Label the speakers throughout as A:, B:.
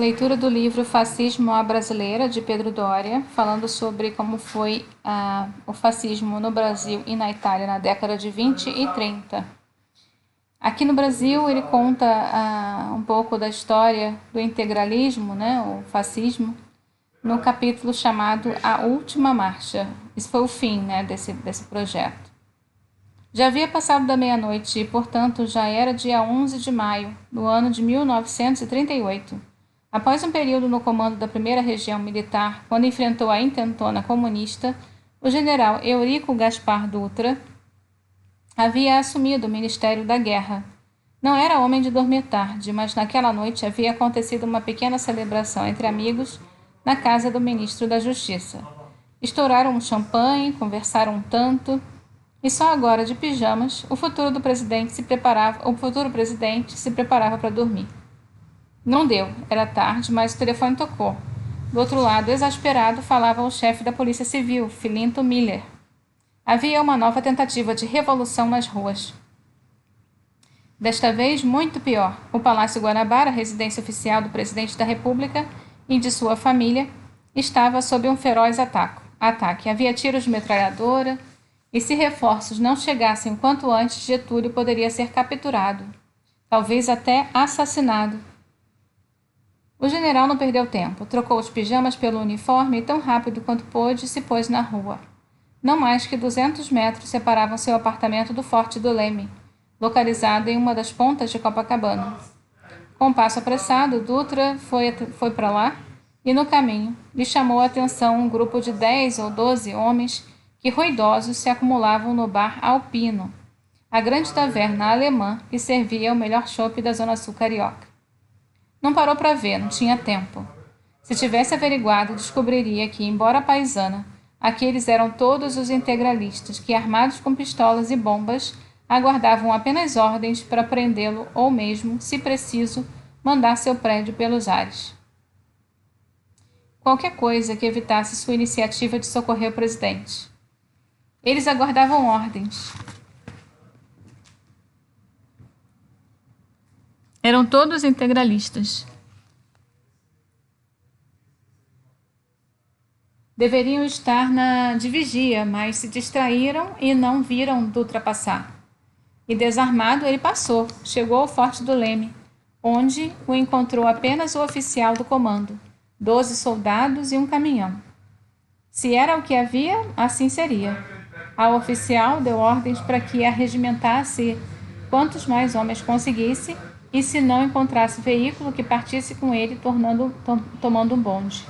A: Leitura do livro Fascismo à Brasileira, de Pedro Doria, falando sobre como foi o fascismo no Brasil e na Itália na década de 20 e 30. Aqui no Brasil ele conta um pouco da história do integralismo, né, o fascismo, no capítulo chamado A Última Marcha. Isso foi o fim, né, desse projeto. Já havia passado da meia-noite e, portanto, já era dia 11 de maio do ano de 1938. Após um período no comando da primeira região militar, quando enfrentou a intentona comunista, o general Eurico Gaspar Dutra havia assumido o Ministério da Guerra. Não era homem de dormir tarde, mas naquela noite havia acontecido uma pequena celebração entre amigos na casa do ministro da Justiça. Estouraram um champanhe, conversaram um tanto, e só agora, de pijamas, o futuro presidente se preparava para dormir. Não deu, era tarde, mas o telefone tocou. Do outro lado, exasperado, falava o chefe da Polícia Civil, Filinto Miller. Havia uma nova tentativa de revolução nas ruas. Desta vez, muito pior. O Palácio Guanabara, residência oficial do presidente da República e de sua família, estava sob um feroz ataque. Havia tiros de metralhadora, e se reforços não chegassem o quanto antes, Getúlio poderia ser capturado, talvez até assassinado. O general não perdeu tempo, trocou os pijamas pelo uniforme e, tão rápido quanto pôde, se pôs na rua. Não mais que 200 metros separavam seu apartamento do Forte do Leme, localizado em uma das pontas de Copacabana. Com um passo apressado, Dutra foi para lá e, no caminho, lhe chamou a atenção um grupo de 10 ou 12 homens que, ruidosos, se acumulavam no bar Alpino, a grande taverna alemã que servia o melhor chopp da Zona Sul carioca. Não parou para ver, não tinha tempo. Se tivesse averiguado, descobriria que, embora paisana, aqueles eram todos os integralistas que, armados com pistolas e bombas, aguardavam apenas ordens para prendê-lo ou mesmo, se preciso, mandar seu prédio pelos ares. Qualquer coisa que evitasse sua iniciativa de socorrer o presidente. Eles aguardavam ordens. Eram todos integralistas. Deveriam estar de vigia, mas se distraíram e não viram Dutra passar. E desarmado, ele passou, chegou ao Forte do Leme, onde o encontrou apenas o oficial do comando, 12 soldados e um caminhão. Se era o que havia, assim seria. A oficial deu ordens para que arregimentasse quantos mais homens conseguisse e, se não encontrasse veículo, que partisse com ele tomando um bonde.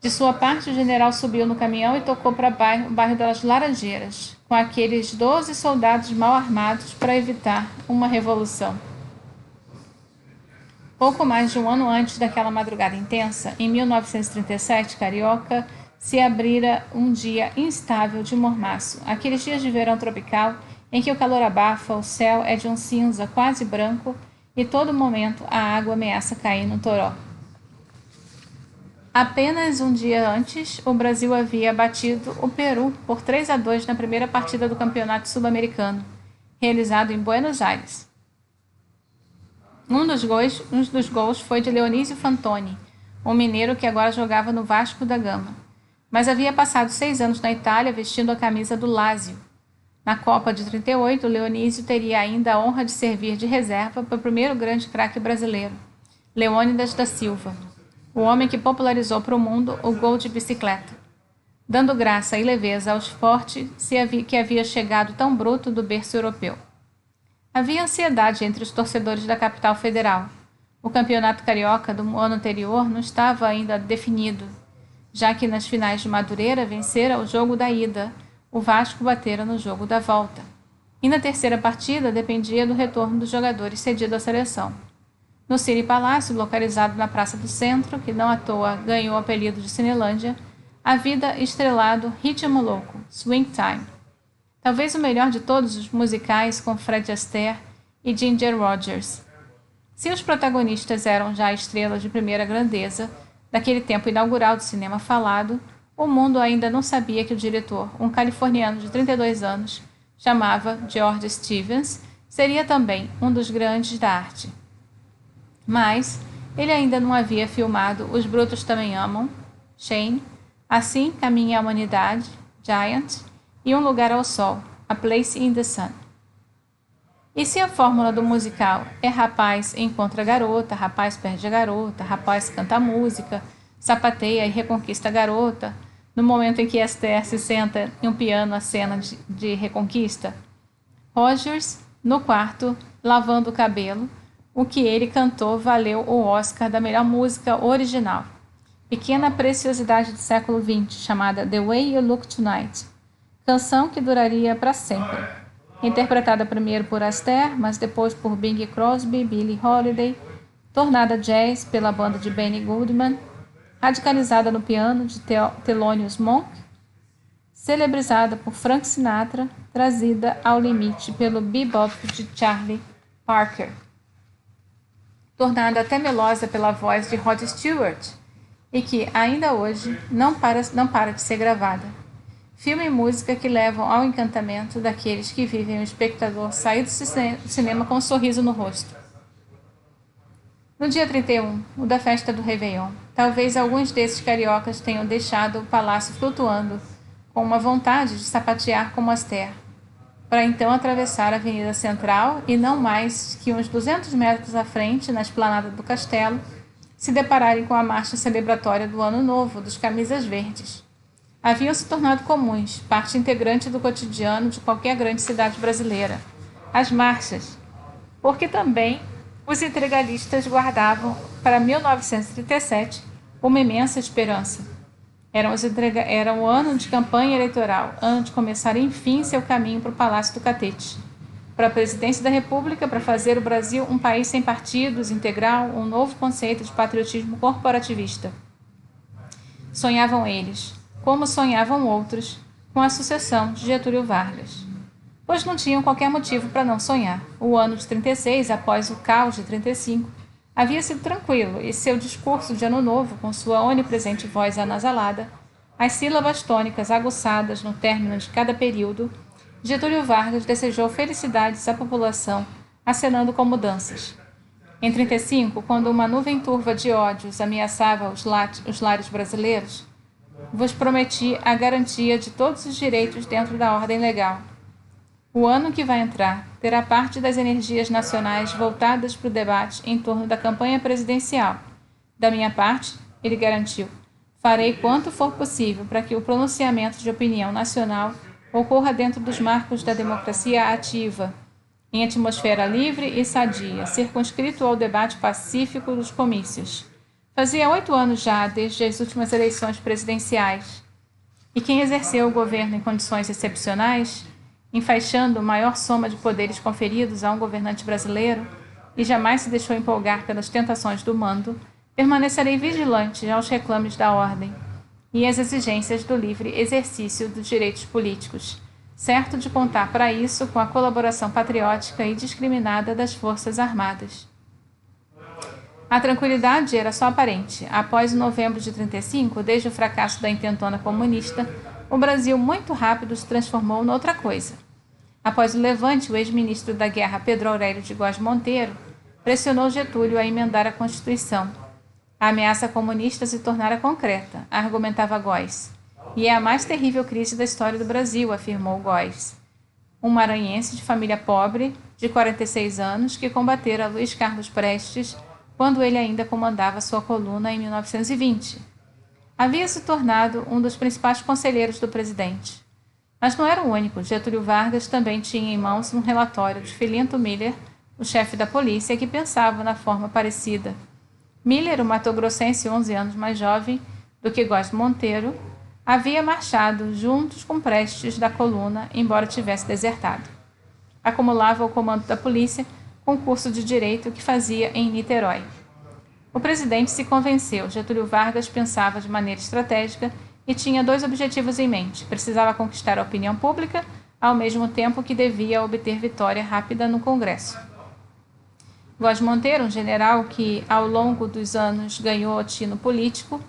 A: De sua parte, o general subiu no caminhão e tocou para o bairro das Laranjeiras, com aqueles 12 soldados mal armados para evitar uma revolução. Pouco mais de um ano antes daquela madrugada intensa, em 1937, Carioca se abrira um dia instável de mormaço, aqueles dias de verão tropical em que o calor abafa, o céu é de um cinza quase branco e todo momento a água ameaça cair no toró. Apenas um dia antes, o Brasil havia batido o Peru por 3-2 na primeira partida do Campeonato Sul-Americano, realizado em Buenos Aires. Um dos gols foi de Leonísio Fantoni, um mineiro que agora jogava no Vasco da Gama, mas havia passado 6 anos na Itália vestindo a camisa do Lazio. Na Copa de 38, Leonísio teria ainda a honra de servir de reserva para o primeiro grande craque brasileiro, Leônidas da Silva, o homem que popularizou para o mundo o gol de bicicleta, dando graça e leveza ao esporte que havia chegado tão bruto do berço europeu. Havia ansiedade entre os torcedores da capital federal. O campeonato carioca do ano anterior não estava ainda definido, já que nas finais de Madureira vencera o jogo da ida, o Vasco batera no jogo da volta. E na terceira partida dependia do retorno dos jogadores cedido à seleção. No Cine Palácio, localizado na Praça do Centro, que não à toa ganhou o apelido de Cinelândia, havia estrelado Ritmo Louco, Swing Time. Talvez o melhor de todos os musicais com Fred Astaire e Ginger Rogers. Se os protagonistas eram já estrelas de primeira grandeza, daquele tempo inaugural do cinema falado, o mundo ainda não sabia que o diretor, um californiano de 32 anos, chamava George Stevens, seria também um dos grandes da arte. Mas ele ainda não havia filmado Os Brutos Também Amam, Shane, Assim Caminha a Humanidade, Giant, e Um Lugar ao Sol, A Place in the Sun. E se a fórmula do musical é rapaz encontra garota, rapaz perde a garota, rapaz canta música, sapateia e reconquista a garota, no momento em que Esther se senta em um piano a cena de reconquista? Rogers, no quarto, lavando o cabelo, o que ele cantou valeu o Oscar da melhor música original. Pequena preciosidade do século XX, chamada The Way You Look Tonight, canção que duraria para sempre. Interpretada primeiro por Astaire, mas depois por Bing Crosby, Billie Holiday, tornada jazz pela banda de Benny Goodman, radicalizada no piano de Thelonious Monk, celebrizada por Frank Sinatra, trazida ao limite pelo bebop de Charlie Parker, tornada até melosa pela voz de Rod Stewart, e que, ainda hoje, não para de ser gravada. Filme e música que levam ao encantamento daqueles que vivem o espectador sair do cinema com um sorriso no rosto. No dia 31, o da festa do Réveillon, talvez alguns desses cariocas tenham deixado o palácio flutuando, com uma vontade de sapatear como Astaire, para então atravessar a Avenida Central e não mais que uns 200 metros à frente, na esplanada do castelo, se depararem com a marcha celebratória do Ano Novo dos Camisas Verdes. Haviam se tornado comuns, parte integrante do cotidiano de qualquer grande cidade brasileira. As marchas, porque também os integralistas guardavam para 1937 uma imensa esperança. Era o ano de campanha eleitoral, ano de começar enfim seu caminho para o Palácio do Catete, para a presidência da República, para fazer o Brasil um país sem partidos, integral, um novo conceito de patriotismo corporativista. Sonhavam eles, como sonhavam outros, com a sucessão de Getúlio Vargas. Pois não tinham qualquer motivo para não sonhar. O ano de 36, após o caos de 35, havia sido tranquilo e seu discurso de Ano Novo, com sua onipresente voz anasalada, as sílabas tônicas aguçadas no término de cada período, Getúlio Vargas desejou felicidades à população, acenando com mudanças. Em 35, quando uma nuvem turva de ódios ameaçava os lares brasileiros, vos prometi a garantia de todos os direitos dentro da ordem legal. O ano que vai entrar terá parte das energias nacionais voltadas para o debate em torno da campanha presidencial. Da minha parte, ele garantiu, farei quanto for possível para que o pronunciamento de opinião nacional ocorra dentro dos marcos da democracia ativa, em atmosfera livre e sadia, circunscrito ao debate pacífico dos comícios. Fazia 8 anos já, desde as últimas eleições presidenciais, e quem exerceu o governo em condições excepcionais, enfaixando a maior soma de poderes conferidos a um governante brasileiro, e jamais se deixou empolgar pelas tentações do mando, permanecerei vigilante aos reclames da ordem e às exigências do livre exercício dos direitos políticos, certo de contar para isso com a colaboração patriótica e discriminada das Forças Armadas. A tranquilidade era só aparente. Após o novembro de 35, desde o fracasso da intentona comunista, o Brasil muito rápido se transformou noutra coisa. Após o levante, o ex-ministro da Guerra Pedro Aurélio de Góes Monteiro pressionou Getúlio a emendar a Constituição. A ameaça comunista se tornara concreta, argumentava Góes. E é a mais terrível crise da história do Brasil, afirmou Góes. Um maranhense de família pobre, de 46 anos, que combatera Luiz Carlos Prestes quando ele ainda comandava sua coluna em 1920. Havia se tornado um dos principais conselheiros do presidente. Mas não era o único. Getúlio Vargas também tinha em mãos um relatório de Filinto Miller, o chefe da polícia, que pensava na forma parecida. Miller, o matogrossense 11 anos mais jovem do que Góes Monteiro, havia marchado juntos com Prestes da coluna, embora tivesse desertado. Acumulava o comando da polícia com curso de direito que fazia em Niterói. O presidente se convenceu. Getúlio Vargas pensava de maneira estratégica e tinha 2 objetivos em mente. Precisava conquistar a opinião pública, ao mesmo tempo que devia obter vitória rápida no Congresso. Góes Monteiro, um general que, ao longo dos anos, ganhou tino político,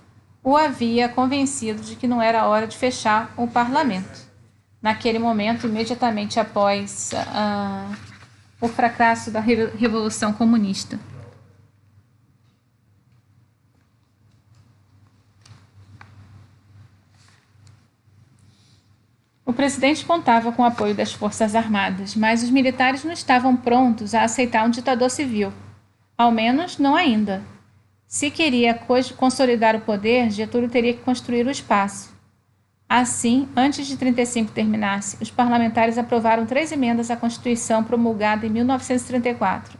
A: o havia convencido de que não era hora de fechar o parlamento. Naquele momento, imediatamente após o fracasso da Revolução Comunista. presidente contava com o apoio das Forças Armadas, mas os militares não estavam prontos a aceitar um ditador civil. Ao menos, não ainda. Se queria consolidar o poder, Getúlio teria que construir o espaço. Assim, antes de 35 terminasse, os parlamentares aprovaram 3 emendas à Constituição promulgada em 1934.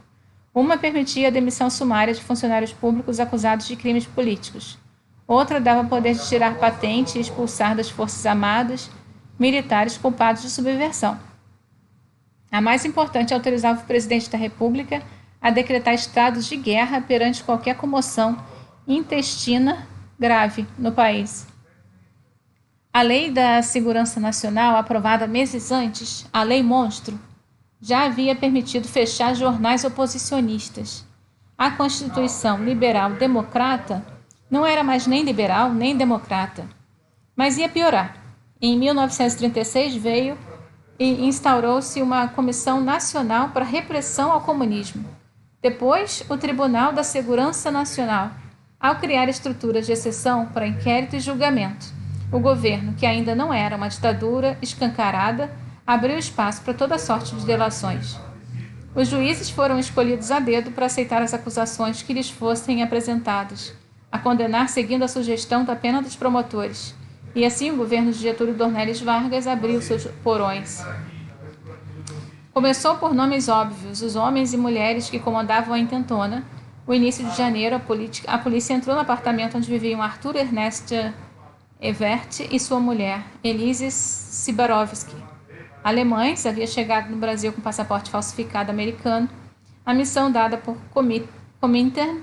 A: Uma permitia a demissão sumária de funcionários públicos acusados de crimes políticos. Outra dava poder de tirar patente e expulsar das Forças Armadas militares culpados de subversão. A mais importante autorizava o presidente da República a decretar estados de guerra perante qualquer comoção intestina grave no país. A Lei da Segurança Nacional, aprovada meses antes, a Lei Monstro, já havia permitido fechar jornais oposicionistas. A Constituição Liberal-Democrata não era mais nem liberal nem democrata, mas ia piorar. Em 1936 veio e instaurou-se uma Comissão Nacional para Repressão ao Comunismo. Depois, o Tribunal da Segurança Nacional, ao criar estruturas de exceção para inquérito e julgamento. O governo, que ainda não era uma ditadura escancarada, abriu espaço para toda sorte de delações. Os juízes foram escolhidos a dedo para aceitar as acusações que lhes fossem apresentadas, a condenar seguindo a sugestão da pena dos promotores. E assim o governo de Getúlio Dornelles Vargas abriu seus porões. Começou por nomes óbvios, os homens e mulheres que comandavam a intentona. No início de janeiro, a polícia entrou no apartamento onde viviam Arthur Ernest Evert e sua mulher, Elise Sibarovsky. Alemães, havia chegado no Brasil com passaporte falsificado americano, a missão dada por Comintern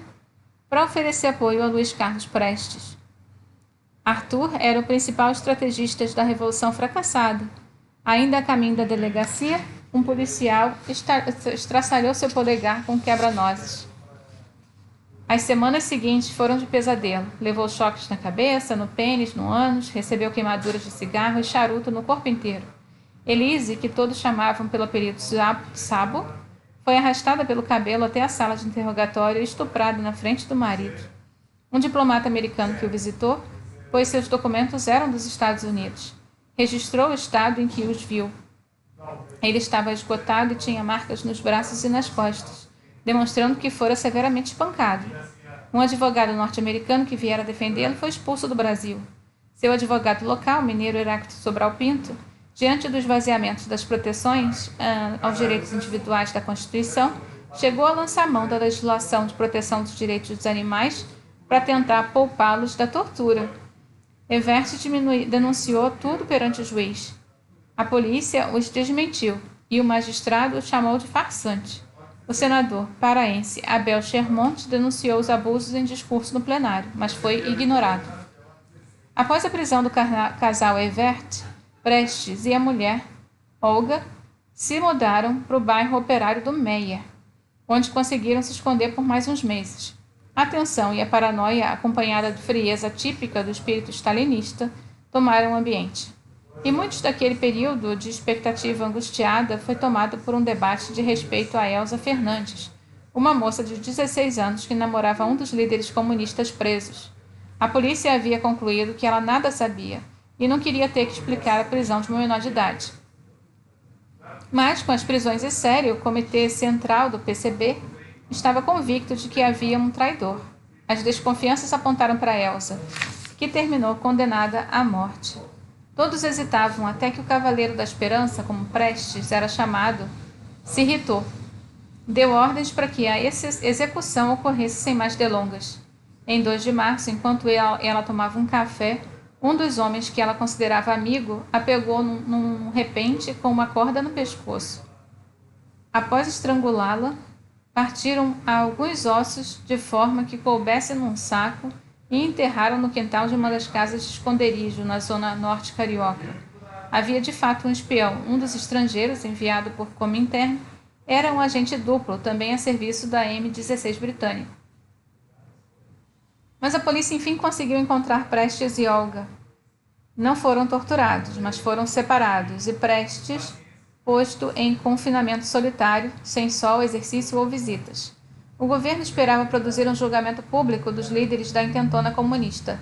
A: para oferecer apoio a Luiz Carlos Prestes. Arthur era o principal estrategista da Revolução fracassada. Ainda a caminho da delegacia, um policial estraçalhou seu polegar com quebra-nozes. As semanas seguintes foram de pesadelo. Levou choques na cabeça, no pênis, no ânus, recebeu queimaduras de cigarro e charuto no corpo inteiro. Elise, que todos chamavam pelo apelido Sabo, foi arrastada pelo cabelo até a sala de interrogatório e estuprada na frente do marido. Um diplomata americano que o visitou, pois seus documentos eram dos Estados Unidos, registrou o estado em que os viu. Ele estava esgotado e tinha marcas nos braços e nas costas, demonstrando que fora severamente espancado. Um advogado norte-americano que viera defendê-lo foi expulso do Brasil. Seu advogado local, mineiro Heráclito Sobral Pinto, diante do esvaziamento das proteções aos direitos individuais da Constituição, chegou a lançar mão da legislação de proteção dos direitos dos animais para tentar poupá-los da tortura. Evert denunciou tudo perante o juiz. A polícia os desmentiu e o magistrado o chamou de farsante. O senador paraense Abel Chermont denunciou os abusos em discurso no plenário, mas foi ignorado. Após a prisão do casal Evert, Prestes e a mulher, Olga, se mudaram para o bairro operário do Meia, onde conseguiram se esconder por mais uns meses. A tensão e a paranoia, acompanhada de frieza típica do espírito stalinista, tomaram o ambiente. E muitos daquele período de expectativa angustiada foi tomado por um debate de respeito a Elza Fernandes, uma moça de 16 anos que namorava um dos líderes comunistas presos. A polícia havia concluído que ela nada sabia e não queria ter que explicar a prisão de uma menor de idade. Mas, com as prisões em série, o Comitê Central do PCB estava convicto de que havia um traidor. As desconfianças apontaram para Elza, que terminou condenada à morte. Todos hesitavam até que o Cavaleiro da Esperança, como Prestes era chamado, se irritou. Deu ordens para que a execução ocorresse sem mais delongas. Em 2 de março, enquanto ela tomava um café, um dos homens que ela considerava amigo a pegou num repente com uma corda no pescoço. Após estrangulá-la, partiram alguns ossos de forma que coubesse num saco e enterraram no quintal de uma das casas de esconderijo na zona norte carioca. Havia de fato um espião. Um dos estrangeiros, enviado por Comintern, era um agente duplo, também a serviço da M-16 britânico. Mas a polícia enfim conseguiu encontrar Prestes e Olga. Não foram torturados, mas foram separados e Prestes posto em confinamento solitário, sem sol, exercício ou visitas. O governo esperava produzir um julgamento público dos líderes da intentona comunista,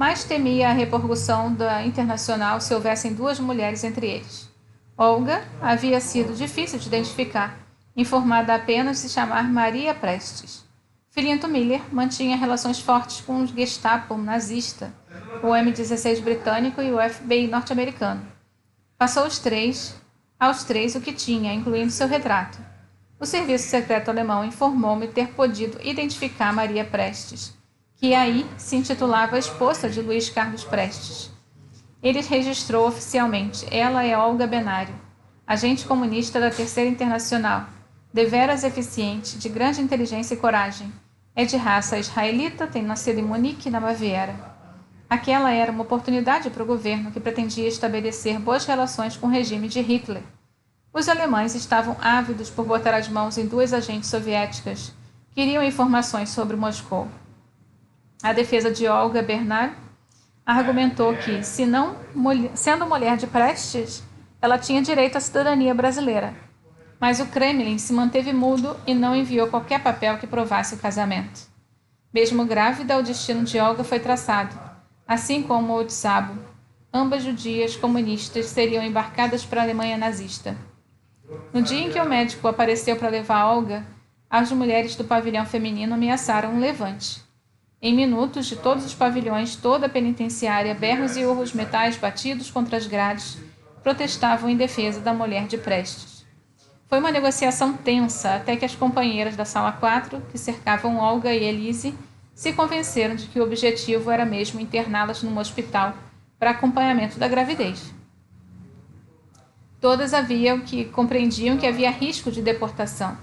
A: mas temia a repercussão da internacional se houvessem duas mulheres entre eles. Olga havia sido difícil de identificar, informada apenas de se chamar Maria Prestes. Filinto Miller mantinha relações fortes com o Gestapo nazista, o M16 britânico e o FBI norte-americano. Passou aos três o que tinha, incluindo seu retrato. O serviço secreto alemão informou-me ter podido identificar Maria Prestes, que aí se intitulava esposa de Luiz Carlos Prestes. Ele registrou oficialmente: ela é Olga Benário, agente comunista da Terceira Internacional, deveras eficiente, de grande inteligência e coragem. É de raça israelita, tem nascido em Munique, na Baviera. Aquela era uma oportunidade para o governo, que pretendia estabelecer boas relações com o regime de Hitler. Os alemães estavam ávidos por botar as mãos em duas agentes soviéticas. Queriam informações sobre Moscou. A defesa de Olga Benário argumentou que, sendo mulher de Prestes, ela tinha direito à cidadania brasileira. Mas o Kremlin se manteve mudo e não enviou qualquer papel que provasse o casamento. Mesmo grávida, o destino de Olga foi traçado, assim como o de Sabo. Ambas judias comunistas seriam embarcadas para a Alemanha nazista. No dia em que o médico apareceu para levar Olga, as mulheres do pavilhão feminino ameaçaram um levante. Em minutos, de todos os pavilhões, toda a penitenciária, berros e urros metais batidos contra as grades, protestavam em defesa da mulher de Prestes. Foi uma negociação tensa até que as companheiras da sala 4, que cercavam Olga e Elise, se convenceram de que o objetivo era mesmo interná-las num hospital para acompanhamento da gravidez. Todas compreendiam que havia risco de deportação.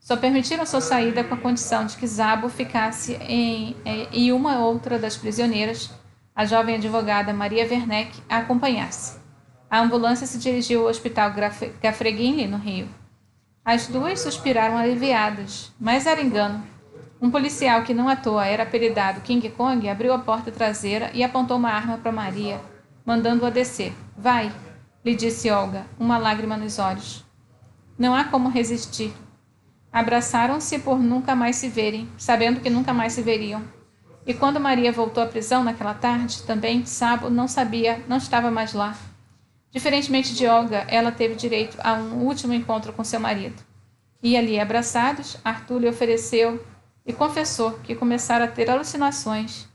A: Só permitiram sua saída com a condição de que Szabo ficasse e uma outra das prisioneiras, a jovem advogada Maria Werneck, a acompanhasse. A ambulância se dirigiu ao Hospital Gafreguinli, no Rio. As duas suspiraram aliviadas, mas era engano. Um policial que não à toa era apelidado King Kong abriu a porta traseira e apontou uma arma para Maria, mandando-a descer. Vai, lhe disse Olga, uma lágrima nos olhos. Não há como resistir. Abraçaram-se por nunca mais se verem, sabendo que nunca mais se veriam. E quando Maria voltou à prisão naquela tarde, também Szabo não estava mais lá. Diferentemente de Olga, ela teve direito a um último encontro com seu marido. E ali, abraçados, Arthur lhe ofereceu e confessou que começara a ter alucinações.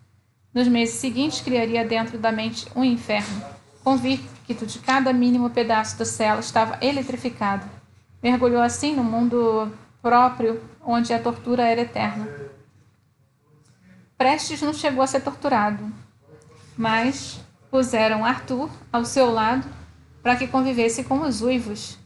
A: Nos meses seguintes, criaria dentro da mente um inferno, convicto de cada mínimo pedaço da cela estava eletrificado. Mergulhou assim no mundo próprio, onde a tortura era eterna. Prestes não chegou a ser torturado, mas puseram Arthur ao seu lado para que convivesse com os uivos.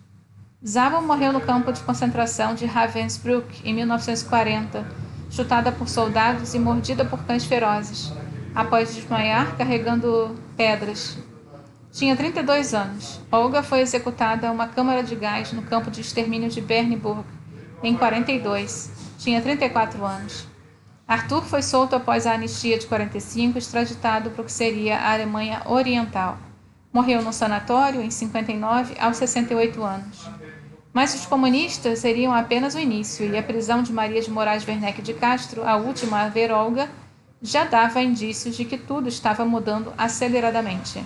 A: Szabo morreu no campo de concentração de Ravensbrück em 1940, chutada por soldados e mordida por cães ferozes, após desmaiar carregando pedras. Tinha 32 anos. Olga foi executada a uma câmara de gás no campo de extermínio de Bernburg, em 42. Tinha 34 anos. Arthur foi solto após a anistia de 45, extraditado para o que seria a Alemanha Oriental. Morreu num sanatório em 59, aos 68 anos. Mas os comunistas seriam apenas o início, e a prisão de Maria de Moraes Werneck de Castro, a última a ver Olga, já dava indícios de que tudo estava mudando aceleradamente.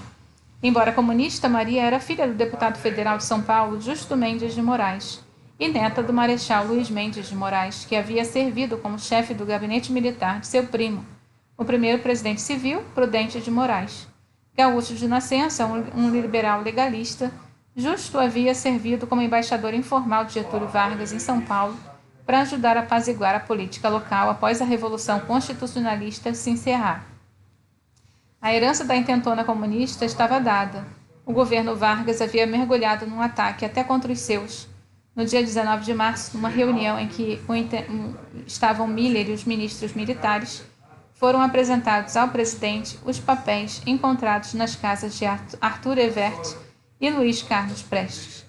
A: Embora comunista, Maria era filha do deputado federal de São Paulo, Justo Mendes de Moraes, e neta do marechal Luiz Mendes de Moraes, que havia servido como chefe do gabinete militar de seu primo, o primeiro presidente civil, Prudente de Moraes. Gaúcho de nascença, um liberal legalista, Justo havia servido como embaixador informal de Getúlio Vargas em São Paulo para ajudar a apaziguar a política local após a Revolução Constitucionalista se encerrar. A herança da intentona comunista estava dada. O governo Vargas havia mergulhado num ataque até contra os seus. No dia 19 de março, numa reunião em que estavam Miller e os ministros militares, foram apresentados ao presidente os papéis encontrados nas casas de Arthur Evert e Luiz Carlos Prestes.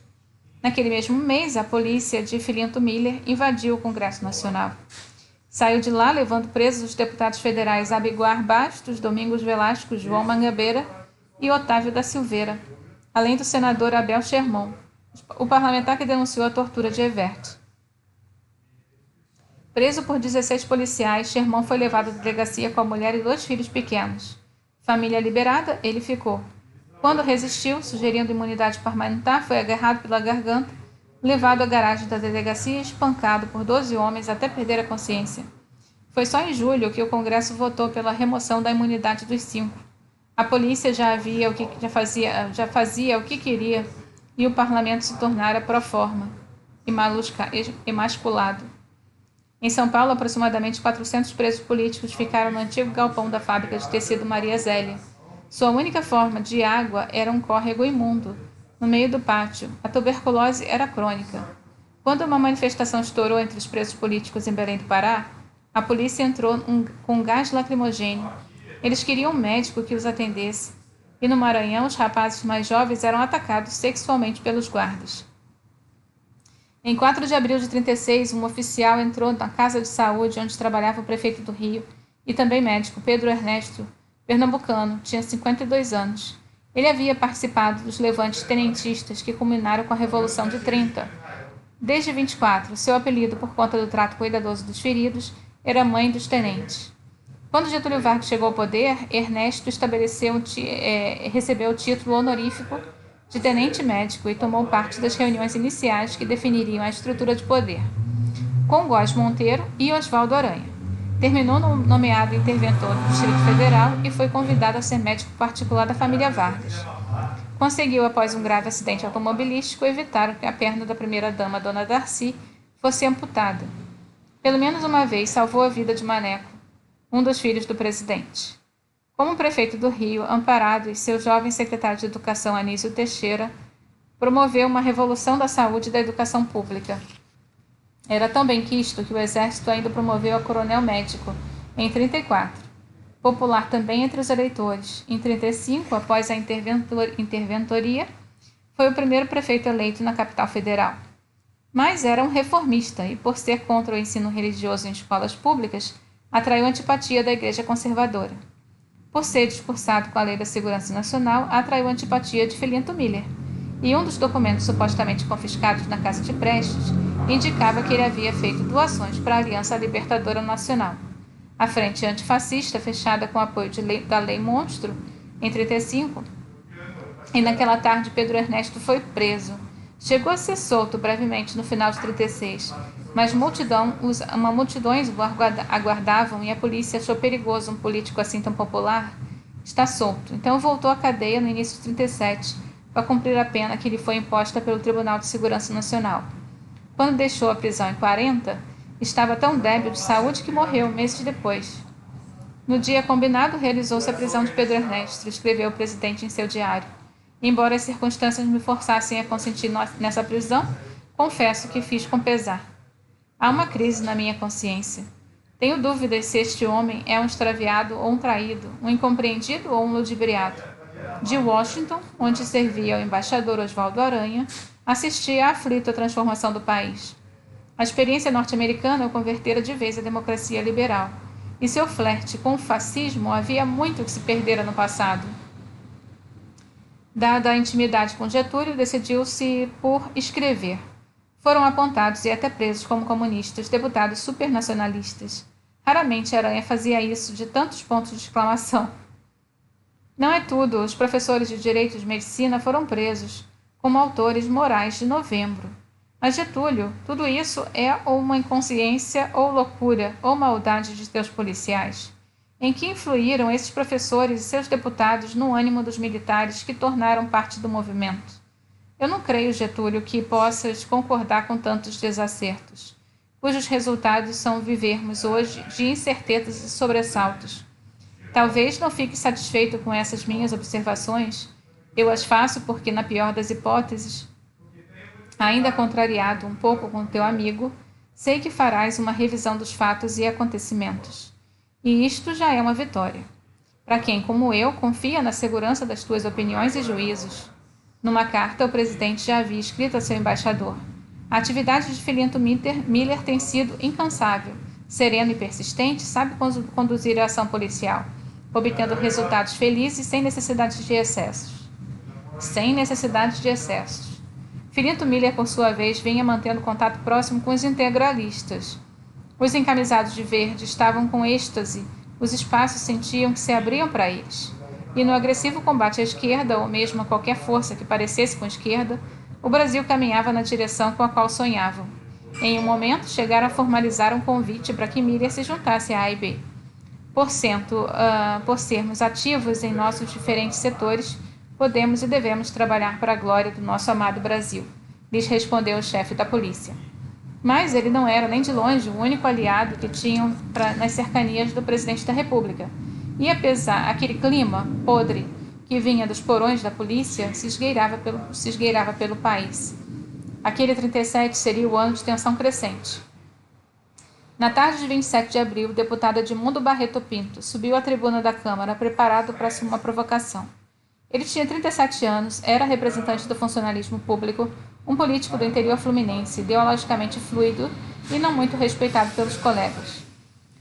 A: Naquele mesmo mês, a polícia de Filinto Miller invadiu o Congresso Nacional. Saiu de lá levando presos os deputados federais Abiguar Bastos, Domingos Velasco, João Mangabeira e Otávio da Silveira, além do senador Abel Sherman, o parlamentar que denunciou a tortura de Evert. Preso por 16 policiais, Sherman foi levado à delegacia com a mulher e 2 filhos pequenos. Família liberada, ele ficou. Quando resistiu, sugerindo imunidade parlamentar, foi agarrado pela garganta, levado à garagem da delegacia e espancado por 12 homens até perder a consciência. Foi só em julho que o Congresso votou pela remoção da imunidade dos 5. A polícia já fazia o que queria e o parlamento se tornara pró forma, emasculado. Em São Paulo, aproximadamente 400 presos políticos ficaram no antigo galpão da fábrica de tecido Maria Zélia. Sua única forma de água era um córrego imundo, no meio do pátio. A tuberculose era crônica. Quando uma manifestação estourou entre os presos políticos em Belém do Pará, a polícia entrou com gás lacrimogêneo. Eles queriam um médico que os atendesse. E no Maranhão, os rapazes mais jovens eram atacados sexualmente pelos guardas. Em 4 de abril de 36, um oficial entrou na casa de saúde onde trabalhava o prefeito do Rio e também médico, Pedro Ernesto, pernambucano, tinha 52 anos. Ele havia participado dos levantes tenentistas que culminaram com a Revolução de 30. Desde 24, seu apelido, por conta do trato cuidadoso dos feridos, era Mãe dos Tenentes. Quando Getúlio Vargas chegou ao poder, Ernesto recebeu o título honorífico de tenente médico e tomou parte das reuniões iniciais que definiriam a estrutura de poder, com Góes Monteiro e Oswaldo Aranha. Terminou nomeado interventor do Distrito Federal e foi convidado a ser médico particular da família Vargas. Conseguiu, após um grave acidente automobilístico, evitar que a perna da primeira-dama, Dona Darcy, fosse amputada. Pelo menos uma vez salvou a vida de Maneco, um dos filhos do presidente. Como prefeito do Rio, Amparado e seu jovem secretário de Educação, Anísio Teixeira, promoveu uma revolução da saúde e da educação pública. Era tão benquisto que o Exército ainda promoveu a coronel médico, em 34. Popular também entre os eleitores. Em 35, após a interventoria, foi o primeiro prefeito eleito na capital federal. Mas era um reformista e, por ser contra o ensino religioso em escolas públicas, atraiu antipatia da Igreja Conservadora. Por ser discursado com a Lei da Segurança Nacional, atraiu antipatia de Filinto Miller, e um dos documentos supostamente confiscados na Casa de Prestes indicava que ele havia feito doações para a Aliança Libertadora Nacional. A frente antifascista, fechada com o apoio da Lei Monstro, em 35, e naquela tarde Pedro Ernesto foi preso. Chegou a ser solto brevemente no final de 36, mas multidões o aguardavam e a polícia achou perigoso um político assim tão popular estar solto. Então voltou à cadeia no início de 37 para cumprir a pena que lhe foi imposta pelo Tribunal de Segurança Nacional. Quando deixou a prisão em 40, estava tão débil de saúde que morreu meses depois. No dia combinado, realizou-se a prisão de Pedro Ernesto, escreveu o presidente em seu diário. Embora as circunstâncias me forçassem a consentir nessa prisão, confesso que fiz com pesar. Há uma crise na minha consciência. Tenho dúvidas se este homem é um extraviado ou um traído, um incompreendido ou um ludibriado. De Washington, onde servia o embaixador Oswaldo Aranha, assistia aflito à transformação do país. A experiência norte-americana o convertera de vez à democracia liberal, e seu flerte com o fascismo havia muito que se perdera no passado. Dada a intimidade com Getúlio, decidiu-se por escrever. Foram apontados e até presos como comunistas, deputados supernacionalistas. Raramente Aranha fazia isso de tantos pontos de exclamação. Não é tudo, os professores de Direito de Medicina foram presos, como autores morais de Novembro. Mas Getúlio, tudo isso é ou uma inconsciência, ou loucura, ou maldade de teus policiais. Em que influíram esses professores e seus deputados no ânimo dos militares que tornaram parte do movimento? Eu não creio, Getúlio, que possas concordar com tantos desacertos, cujos resultados são vivermos hoje de incertezas e sobressaltos. Talvez não fique satisfeito com essas minhas observações. Eu as faço porque, na pior das hipóteses, ainda contrariado um pouco com teu amigo, sei que farás uma revisão dos fatos e acontecimentos. E isto já é uma vitória. Para quem, como eu, confia na segurança das tuas opiniões e juízos. Numa carta, o presidente já havia escrito a seu embaixador: a atividade de Filinto Miller tem sido incansável, sereno e persistente, sabe conduzir a ação policial, obtendo resultados felizes sem necessidade de excessos. Filinto Miller, por sua vez, vinha mantendo contato próximo com os integralistas. Os encamisados de verde estavam com êxtase, os espaços sentiam que se abriam para eles. E no agressivo combate à esquerda, ou mesmo a qualquer força que parecesse com a esquerda, o Brasil caminhava na direção com a qual sonhavam. Em um momento, chegaram a formalizar um convite para que Miriam se juntasse à AIB. Por sermos ativos em nossos diferentes setores, podemos e devemos trabalhar para a glória do nosso amado Brasil, lhes respondeu o chefe da polícia. Mas ele não era nem de longe o único aliado que tinham nas cercanias do presidente da República. E apesar aquele clima podre que vinha dos porões da polícia se esgueirava pelo país. Aquele 37 seria o ano de tensão crescente. Na tarde de 27 de abril, o deputado Edmundo Barreto Pinto subiu à tribuna da Câmara preparado para uma provocação. Ele tinha 37 anos, era representante do funcionalismo público, um político do interior fluminense, ideologicamente fluido e não muito respeitado pelos colegas.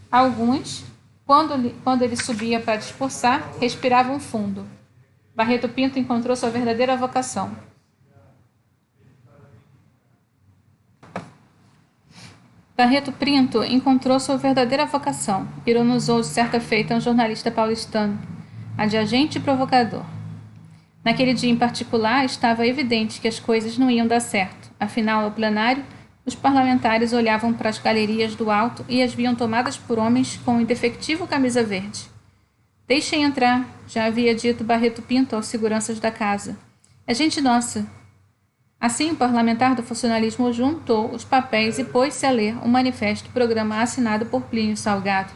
A: Alguns, quando ele subia para discursar, respiravam fundo. Barreto Pinto encontrou sua verdadeira vocação. Barreto Pinto encontrou sua verdadeira vocação, ironizou de certa feita um jornalista paulistano, a de agente provocador. Naquele dia em particular, estava evidente que as coisas não iam dar certo. Afinal, no plenário, os parlamentares olhavam para as galerias do alto e as viam tomadas por homens com indefectível camisa verde. Deixem entrar, já havia dito Barreto Pinto aos seguranças da casa. É gente nossa. Assim, o parlamentar do funcionalismo juntou os papéis e pôs-se a ler um manifesto programa assinado por Plínio Salgado,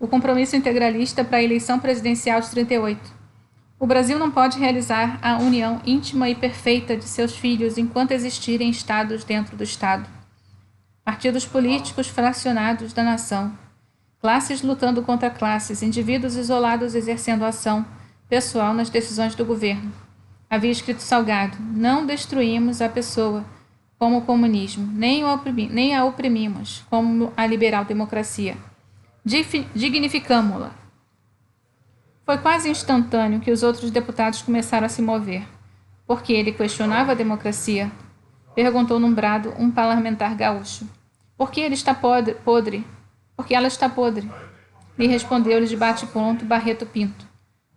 A: o compromisso integralista para a eleição presidencial de 38. O Brasil não pode realizar a união íntima e perfeita de seus filhos enquanto existirem estados dentro do Estado. Partidos políticos fracionados da nação, classes lutando contra classes, indivíduos isolados exercendo ação pessoal nas decisões do governo. Havia escrito Salgado: não destruímos a pessoa como o comunismo, nem a oprimimos como a liberal democracia. Dignificamo-la. Foi quase instantâneo que os outros deputados começaram a se mover. Porque ele questionava a democracia? Perguntou num brado um parlamentar gaúcho. Por que ele está podre? Porque ela está podre. Lhe respondeu-lhe de bate-pronto Barreto Pinto.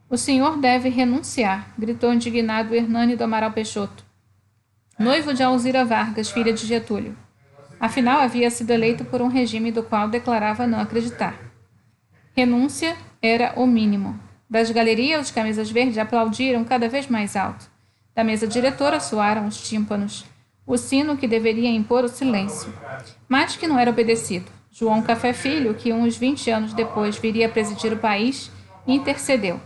A: O senhor deve renunciar, gritou indignado Hernani do Amaral Peixoto, noivo de Alzira Vargas, filha de Getúlio. Afinal, havia sido eleito por um regime do qual declarava não acreditar. Renúncia era o mínimo. Das galerias, os camisas verdes aplaudiram cada vez mais alto. Da mesa diretora soaram os tímpanos, o sino que deveria impor o silêncio, mas que não era obedecido. João Café Filho, que uns 20 anos depois viria a presidir o país, intercedeu.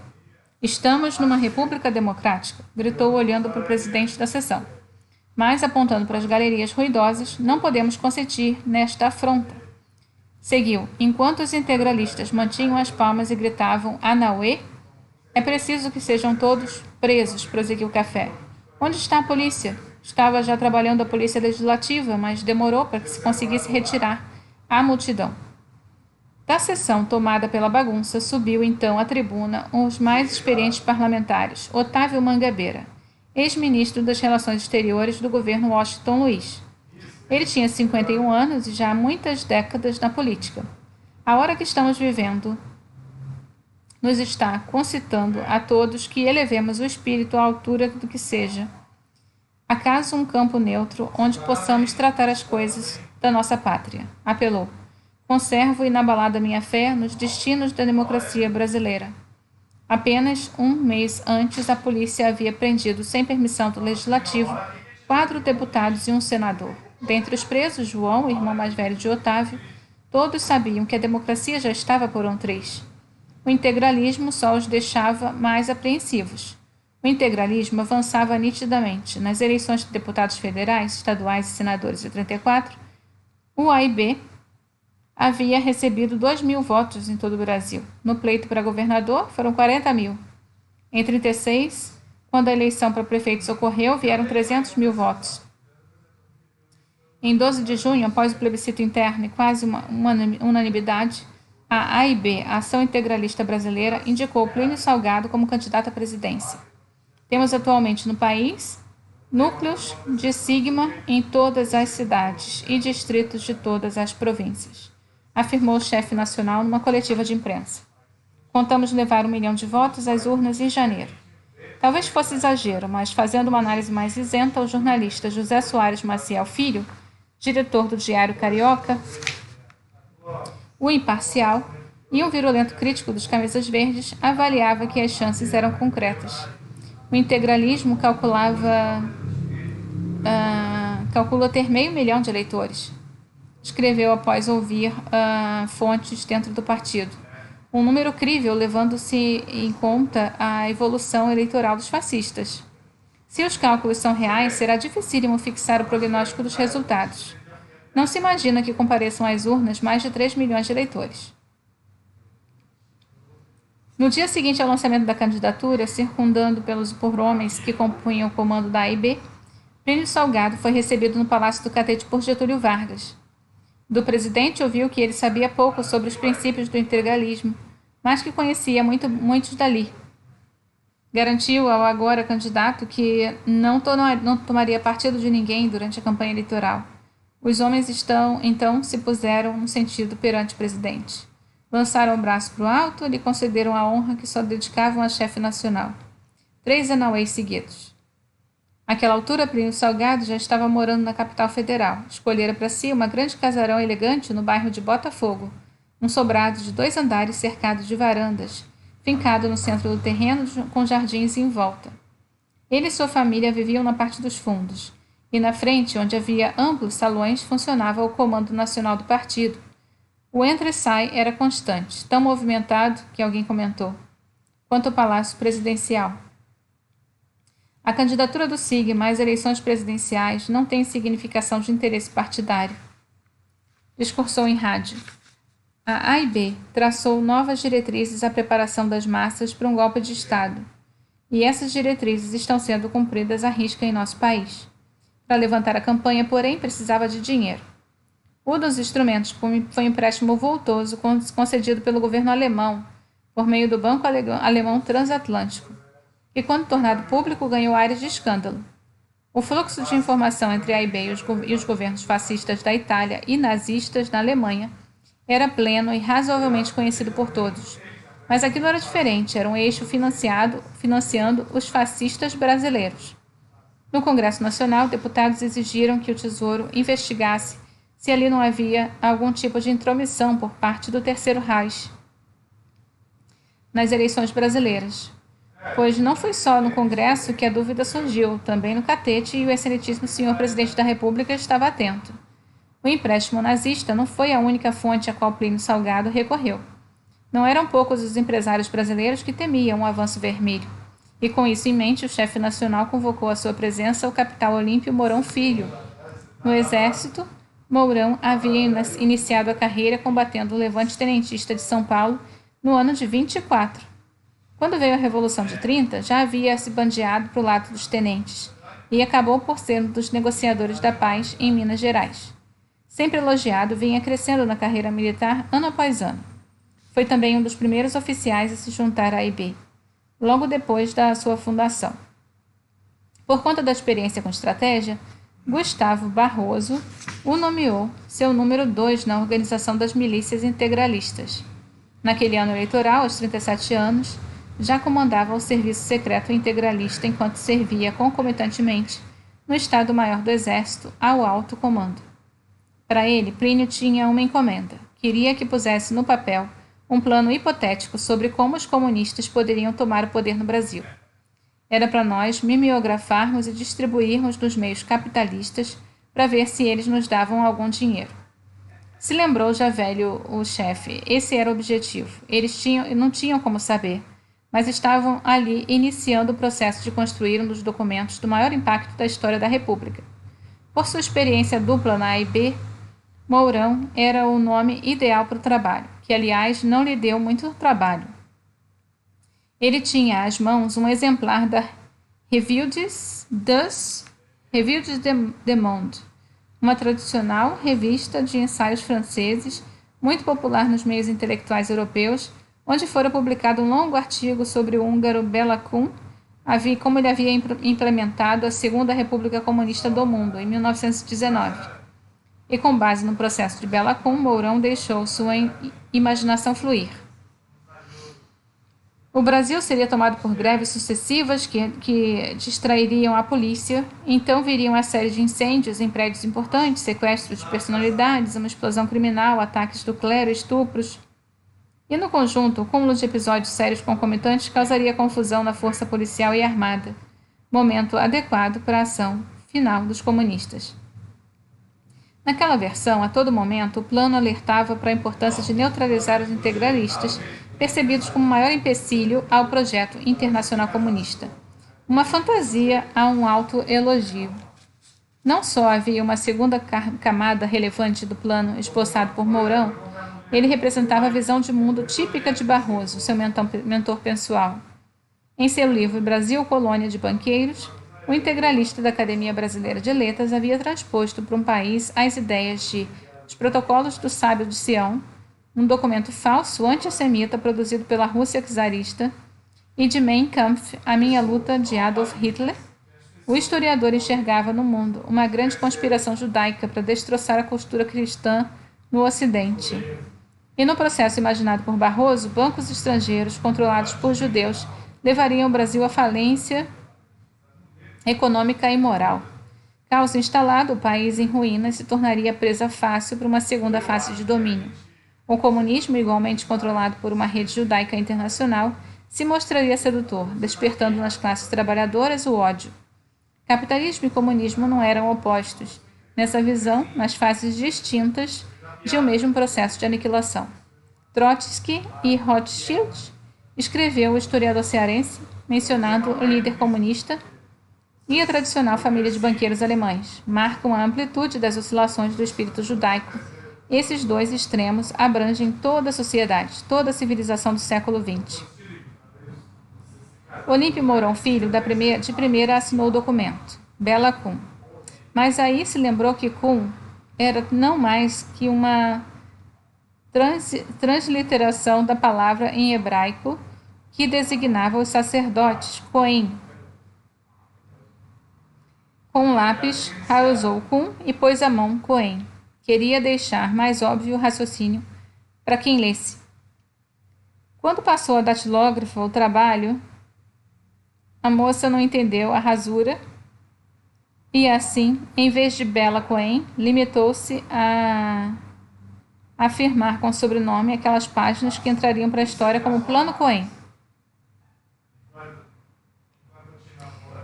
A: Estamos numa república democrática, gritou olhando para o presidente da sessão. Mas, apontando para as galerias ruidosas, não podemos consentir nesta afronta. Seguiu. Enquanto os integralistas mantinham as palmas e gritavam Anauê, é preciso que sejam todos presos, prosseguiu Café. Onde está a polícia? Estava já trabalhando a polícia legislativa, mas demorou para que se conseguisse retirar a multidão. Da sessão tomada pela bagunça, subiu então à tribuna os mais experientes parlamentares, Otávio Mangabeira, ex-ministro das Relações Exteriores do governo Washington Luiz. Ele tinha 51 anos e já há muitas décadas na política. A hora que estamos vivendo nos está concitando a todos que elevemos o espírito à altura do que seja. Acaso um campo neutro onde possamos tratar as coisas da nossa pátria, apelou. Conservo inabalada minha fé nos destinos da democracia brasileira. Apenas um mês antes, a polícia havia prendido, sem permissão do legislativo, 4 deputados e um senador. Dentre os presos, João, o irmão mais velho de Otávio, todos sabiam que a democracia já estava por um triz. O integralismo só os deixava mais apreensivos. O integralismo avançava nitidamente. Nas eleições de deputados federais, estaduais e senadores de 34, o AIB havia recebido 2.000 votos em todo o Brasil. No pleito para governador, foram 40.000. Em 36, quando a eleição para prefeitos ocorreu, vieram 300.000 votos. Em 12 de junho, após o plebiscito interno e quase uma unanimidade, a AIB, a Ação Integralista Brasileira, indicou Plínio Salgado como candidato à presidência. Temos atualmente no país núcleos de sigma em todas as cidades e distritos de todas as províncias, afirmou o chefe nacional numa coletiva de imprensa. Contamos levar 1 milhão de votos às urnas em janeiro. Talvez fosse exagero, mas fazendo uma análise mais isenta, o jornalista José Soares Maciel Filho, diretor do Diário Carioca, O Imparcial, e um virulento crítico dos Camisas Verdes, avaliava que as chances eram concretas. O integralismo calculou ter 500 mil de eleitores. Escreveu após ouvir fontes dentro do partido. Um número crível, levando-se em conta a evolução eleitoral dos fascistas. Se os cálculos são reais, será dificílimo fixar o prognóstico dos resultados. Não se imagina que compareçam às urnas mais de 3 milhões de eleitores. No dia seguinte ao lançamento da candidatura, circundando por homens que compunham o comando da AIB, Plínio Salgado foi recebido no Palácio do Catete por Getúlio Vargas. Do presidente ouviu que ele sabia pouco sobre os princípios do integralismo, mas que conhecia muitos dali. Garantiu ao agora candidato que não tomaria partido de ninguém durante a campanha eleitoral. Os homens então se puseram no sentido perante o presidente. Lançaram o braço para o alto e lhe concederam a honra que só dedicavam a chefe nacional. 3 anauês seguidos. Àquela altura, Plínio Salgado já estava morando na capital federal. Escolhera para si uma grande casarão elegante no bairro de Botafogo, um sobrado de 2 andares cercado de varandas, fincado no centro do terreno com jardins em volta. Ele e sua família viviam na parte dos fundos, e na frente, onde havia amplos salões, funcionava o Comando Nacional do Partido. O entra e sai era constante, tão movimentado que alguém comentou, quanto o Palácio Presidencial. A candidatura do SIG mais eleições presidenciais não tem significação de interesse partidário. Discursou em rádio. A AIB traçou novas diretrizes à preparação das massas para um golpe de Estado, e essas diretrizes estão sendo cumpridas à risca em nosso país. Para levantar a campanha, porém, precisava de dinheiro. Um dos instrumentos foi um empréstimo vultoso concedido pelo governo alemão, por meio do Banco Alemão Transatlântico, que, quando tornado público, ganhou áreas de escândalo. O fluxo de informação entre a AIB e os governos fascistas da Itália e nazistas na Alemanha era pleno e razoavelmente conhecido por todos. Mas aquilo era diferente, era um eixo financiando os fascistas brasileiros. No Congresso Nacional, deputados exigiram que o Tesouro investigasse se ali não havia algum tipo de intromissão por parte do Terceiro Reich nas eleições brasileiras. Pois não foi só no Congresso que a dúvida surgiu, também no Catete, e o excelentíssimo senhor presidente da República estava atento. O empréstimo nazista não foi a única fonte a qual Plínio Salgado recorreu. Não eram poucos os empresários brasileiros que temiam um avanço vermelho, e com isso em mente o chefe nacional convocou à sua presença o capitão Olímpio Mourão Filho. No Exército, Mourão havia iniciado a carreira combatendo o levante tenentista de São Paulo no ano de 24. Quando veio a Revolução de 30, já havia se bandeado para o lado dos tenentes e acabou por ser um dos negociadores da paz em Minas Gerais. Sempre elogiado, vinha crescendo na carreira militar ano após ano. Foi também um dos primeiros oficiais a se juntar à AIB, logo depois da sua fundação. Por conta da experiência com estratégia, Gustavo Barroso o nomeou seu número 2 na organização das milícias integralistas. Naquele ano eleitoral, aos 37 anos, já comandava o serviço secreto integralista enquanto servia concomitantemente no Estado-Maior do Exército ao alto comando. Para ele, Plínio tinha uma encomenda. Queria que pusesse no papel um plano hipotético sobre como os comunistas poderiam tomar o poder no Brasil. Era para nós mimeografarmos e distribuirmos nos meios capitalistas para ver se eles nos davam algum dinheiro. Se lembrou já velho o chefe, esse era o objetivo. Eles não tinham como saber, mas estavam ali iniciando o processo de construir um dos documentos do maior impacto da história da República. Por sua experiência dupla na AIB, Mourão era o nome ideal para o trabalho, que, aliás, não lhe deu muito trabalho. Ele tinha às mãos um exemplar da Revue des Monde, uma tradicional revista de ensaios franceses, muito popular nos meios intelectuais europeus, onde fora publicado um longo artigo sobre o húngaro Béla Kun, como ele havia implementado a Segunda República Comunista do Mundo, em 1919. E com base no processo de Béla Kun, Mourão deixou sua imaginação fluir. O Brasil seria tomado por greves sucessivas que distrairiam a polícia. Então viriam uma série de incêndios em prédios importantes, sequestros de personalidades, uma explosão criminal, ataques do clero, estupros. E no conjunto, o cúmulo de episódios sérios concomitantes causaria confusão na força policial e armada. Momento adequado para a ação final dos comunistas. Naquela versão, a todo momento, o plano alertava para a importância de neutralizar os integralistas, percebidos como maior empecilho ao projeto internacional comunista. Uma fantasia a um alto elogio. Não só havia uma segunda camada relevante do plano esboçado por Mourão, ele representava a visão de mundo típica de Barroso, seu mentor pessoal. Em seu livro Brasil, Colônia de Banqueiros, o integralista da Academia Brasileira de Letras havia transposto para um país as ideias de Os Protocolos do Sábio de Sião, um documento falso antissemita produzido pela Rússia czarista, e de Mein Kampf, A Minha Luta, de Adolf Hitler. O historiador enxergava no mundo uma grande conspiração judaica para destroçar a cultura cristã no Ocidente. E no processo imaginado por Barroso, bancos estrangeiros controlados por judeus levariam o Brasil à falência econômica e moral. Caos instalado, o país em ruínas se tornaria presa fácil para uma segunda fase de domínio. O comunismo, igualmente controlado por uma rede judaica internacional, se mostraria sedutor, despertando nas classes trabalhadoras o ódio. Capitalismo e comunismo não eram opostos, nessa visão, nas fases distintas de um mesmo processo de aniquilação. Trotsky e Rothschild, escreveu o historiador cearense, mencionando o líder comunista e a tradicional família de banqueiros alemães, marcam a amplitude das oscilações do espírito judaico. Esses dois extremos abrangem toda a sociedade, toda a civilização do século XX. Olímpio Mourão Filho, de primeira, assinou o documento, Bela Kun. Mas aí se lembrou que Kun era não mais que uma transliteração da palavra em hebraico que designava os sacerdotes, Cohen. Com um lápis, rausou Kun e pôs a mão Cohen. Queria deixar mais óbvio o raciocínio para quem lesse. Quando passou a datilógrafa o trabalho, a moça não entendeu a rasura e assim, em vez de Bela Cohen, limitou-se a afirmar com sobrenome aquelas páginas que entrariam para a história como Plano Cohen.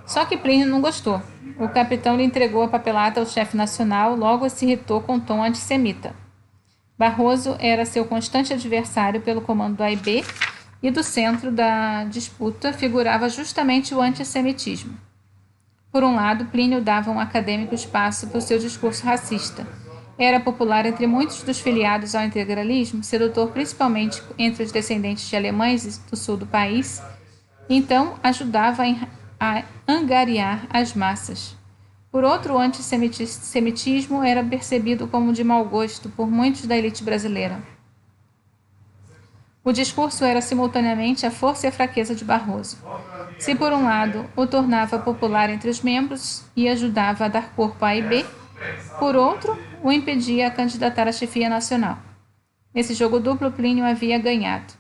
A: Só que Plínio não gostou. O capitão lhe entregou a papelada ao chefe nacional, logo se irritou com o tom antissemita. Barroso era seu constante adversário pelo comando do AIB e do centro da disputa figurava justamente o antissemitismo. Por um lado, Plínio dava um acadêmico espaço para o seu discurso racista. Era popular entre muitos dos filiados ao integralismo, sedutor principalmente entre os descendentes de alemães do sul do país, então ajudava a angariar as massas. Por outro, o antissemitismo era percebido como de mau gosto por muitos da elite brasileira. O discurso era simultaneamente a força e a fraqueza de Barroso. Se, por um lado, o tornava popular entre os membros e ajudava a dar corpo à AIB, por outro, o impedia a candidatar à chefia nacional. Nesse jogo duplo, Plínio havia ganhado.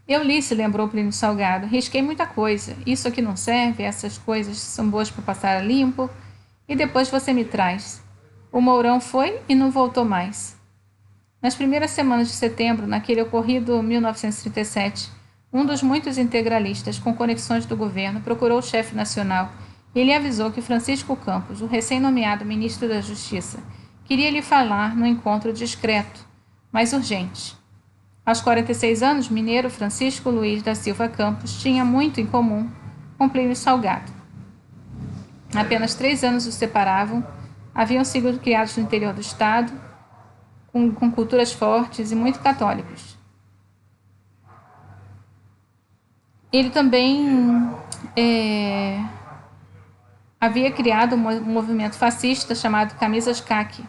A: Eu li, se lembrou Plínio Salgado, risquei muita coisa. Isso aqui não serve, essas coisas são boas para passar a limpo. E depois você me traz. O Mourão foi e não voltou mais. Nas primeiras semanas de setembro, naquele ocorrido 1937, um dos muitos integralistas com conexões do governo procurou o chefe nacional e lhe avisou que Francisco Campos, o recém-nomeado ministro da Justiça, queria lhe falar no encontro discreto, mas urgente. Aos 46 anos, mineiro Francisco Luiz da Silva Campos tinha muito em comum com Plínio Salgado. Apenas 3 anos os separavam, haviam sido criados no interior do estado, com culturas fortes e muito católicos. Ele também havia criado um movimento fascista chamado Camisas Caqui.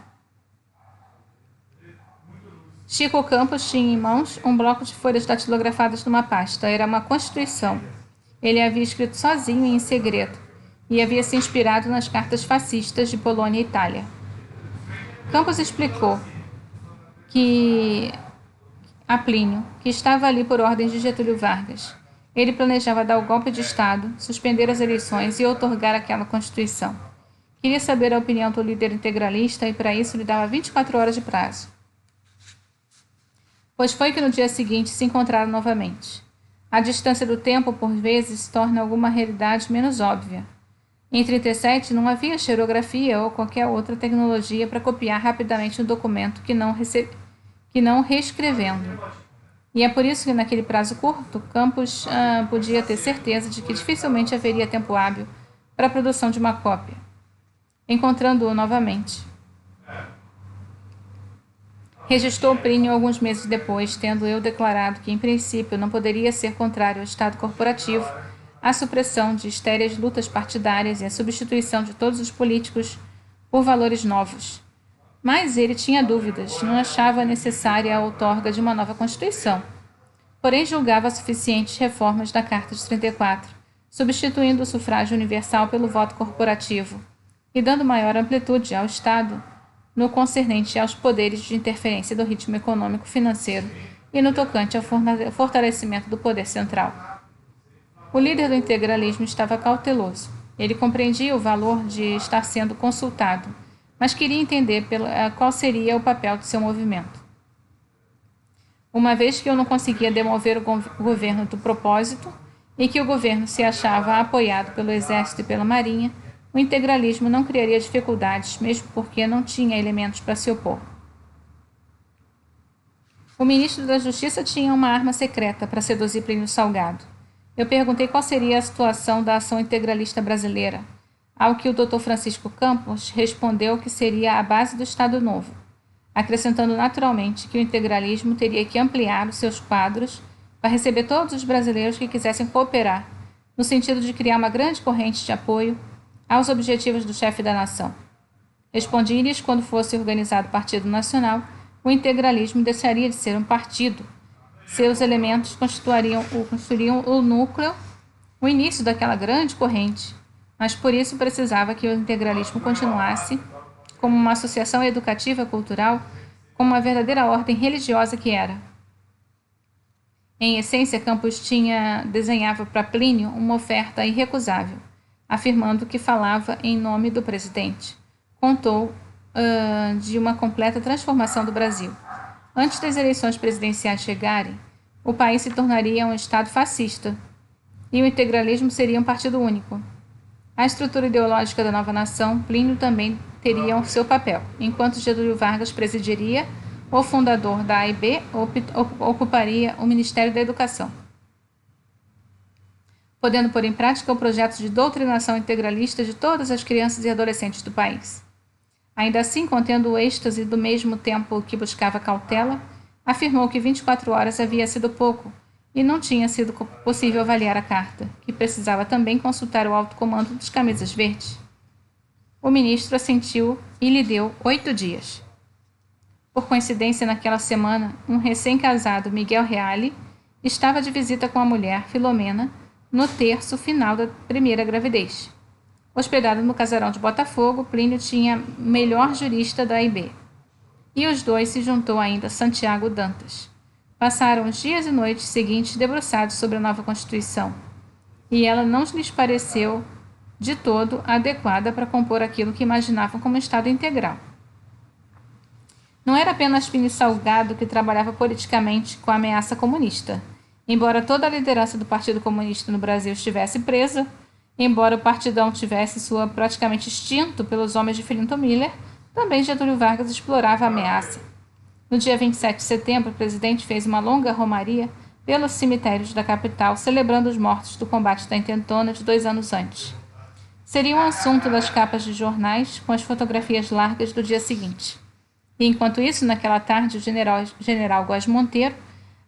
A: Chico Campos tinha em mãos um bloco de folhas datilografadas numa pasta. Era uma constituição. Ele havia escrito sozinho e em segredo, e havia se inspirado nas cartas fascistas de Polônia e Itália. Campos explicou que a Plínio que estava ali por ordem de Getúlio Vargas. Ele planejava dar o golpe de Estado, suspender as eleições e outorgar aquela Constituição. Queria saber a opinião do líder integralista e para isso lhe dava 24 horas de prazo. Pois foi que no dia seguinte se encontraram novamente. A distância do tempo, por vezes, torna alguma realidade menos óbvia. Em 1937, não havia xerografia ou qualquer outra tecnologia para copiar rapidamente um documento que não reescrevendo. E é por isso que, naquele prazo curto, Campos podia ter certeza de que dificilmente haveria tempo hábil para a produção de uma cópia. Encontrando-o novamente, registrou Plínio alguns meses depois, tendo eu declarado que, em princípio, não poderia ser contrário ao Estado corporativo, à supressão de estéreis lutas partidárias e à substituição de todos os políticos por valores novos. Mas ele tinha dúvidas, não achava necessária a outorga de uma nova Constituição. Porém, julgava suficientes reformas da Carta de 34, substituindo o sufrágio universal pelo voto corporativo e dando maior amplitude ao Estado no concernente aos poderes de interferência do ritmo econômico-financeiro e no tocante ao fortalecimento do poder central. O líder do integralismo estava cauteloso. Ele compreendia o valor de estar sendo consultado, mas queria entender qual seria o papel de seu movimento. Uma vez que eu não conseguia demover o governo do propósito e que o governo se achava apoiado pelo Exército e pela Marinha, o integralismo não criaria dificuldades, mesmo porque não tinha elementos para se opor. O ministro da Justiça tinha uma arma secreta para seduzir Plínio Salgado. Eu perguntei qual seria a situação da ação integralista brasileira, ao que o Dr. Francisco Campos respondeu que seria a base do Estado Novo, acrescentando naturalmente que o integralismo teria que ampliar os seus quadros para receber todos os brasileiros que quisessem cooperar, no sentido de criar uma grande corrente de apoio aos objetivos do chefe da nação. Respondi-lhes quando fosse organizado o Partido Nacional, o integralismo deixaria de ser um partido. Seus elementos constituiriam o núcleo, o início daquela grande corrente, mas por isso precisava que o integralismo continuasse como uma associação educativa cultural, como uma verdadeira ordem religiosa que era. Em essência, Campos desenhava para Plínio uma oferta irrecusável, afirmando que falava em nome do presidente. Contou de uma completa transformação do Brasil. Antes das eleições presidenciais chegarem, o país se tornaria um Estado fascista e o integralismo seria um partido único. A estrutura ideológica da nova nação, Plínio também teria o seu papel, enquanto Getúlio Vargas presidiria, o fundador da AIB ocuparia o Ministério da Educação, podendo pôr em prática o projeto de doutrinação integralista de todas as crianças e adolescentes do país. Ainda assim, contendo o êxtase do mesmo tempo que buscava cautela, afirmou que 24 horas havia sido pouco e não tinha sido possível avaliar a carta, que precisava também consultar o alto comando dos camisas verdes. O ministro assentiu e lhe deu 8 dias. Por coincidência, naquela semana, um recém-casado, Miguel Reale, estava de visita com a mulher, Filomena, no terço final da primeira gravidez. Hospedado no casarão de Botafogo, Plínio tinha melhor jurista da AIB. E os dois se juntou ainda Santiago Dantas. Passaram os dias e noites seguintes debruçados sobre a nova Constituição, e ela não lhes pareceu de todo adequada para compor aquilo que imaginavam como Estado integral. Não era apenas Plínio Salgado que trabalhava politicamente com a ameaça comunista. Embora toda a liderança do Partido Comunista no Brasil estivesse presa, embora o partidão tivesse sua praticamente extinto pelos homens de Filinto Miller, também Getúlio Vargas explorava a ameaça. No dia 27 de setembro, o presidente fez uma longa romaria pelos cemitérios da capital, celebrando os mortos do combate da Intentona de 2 anos antes. Seria um assunto das capas de jornais com as fotografias largas do dia seguinte. E enquanto isso, naquela tarde, o general Góes Monteiro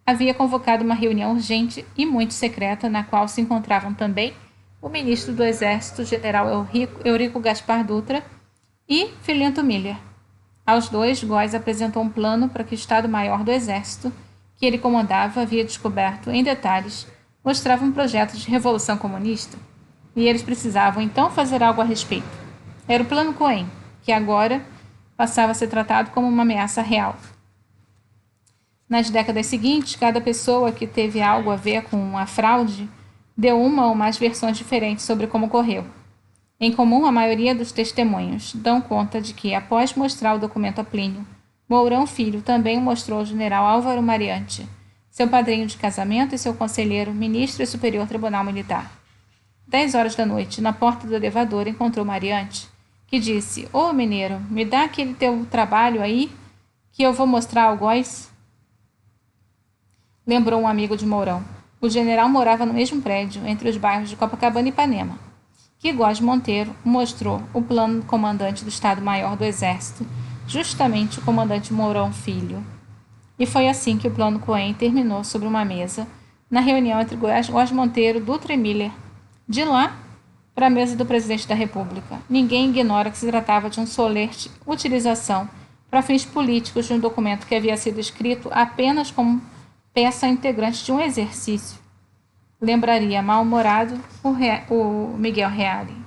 A: havia convocado uma reunião urgente e muito secreta, na qual se encontravam também o ministro do Exército, general Eurico Gaspar Dutra, e Filinto Miller. Aos dois, Góes apresentou um plano para que o Estado-Maior do Exército, que ele comandava, havia descoberto em detalhes, mostrava um projeto de revolução comunista, e eles precisavam então fazer algo a respeito. Era o Plano Cohen, que agora passava a ser tratado como uma ameaça real. Nas décadas seguintes, cada pessoa que teve algo a ver com a fraude deu uma ou mais versões diferentes sobre como ocorreu. Em comum, a maioria dos testemunhos dão conta de que, após mostrar o documento a Plínio, Mourão Filho também o mostrou ao general Álvaro Mariante, seu padrinho de casamento e seu conselheiro, ministro e superior tribunal militar. 10 horas da noite, na porta do elevador, encontrou Mariante, que disse: Ô, mineiro, me dá aquele teu trabalho aí, que eu vou mostrar ao Góis. Lembrou um amigo de Mourão. O general morava no mesmo prédio, entre os bairros de Copacabana e Ipanema. Que Góes Monteiro mostrou o plano do comandante do Estado-Maior do Exército, justamente o comandante Mourão Filho. E foi assim que o plano Cohen terminou sobre uma mesa, na reunião entre Góes Monteiro, Dutra e Miller. De lá, para a mesa do presidente da República. Ninguém ignora que se tratava de uma solerte utilização para fins políticos de um documento que havia sido escrito apenas como peça integrante de um exercício. Lembraria mal-humorado o Miguel Reale.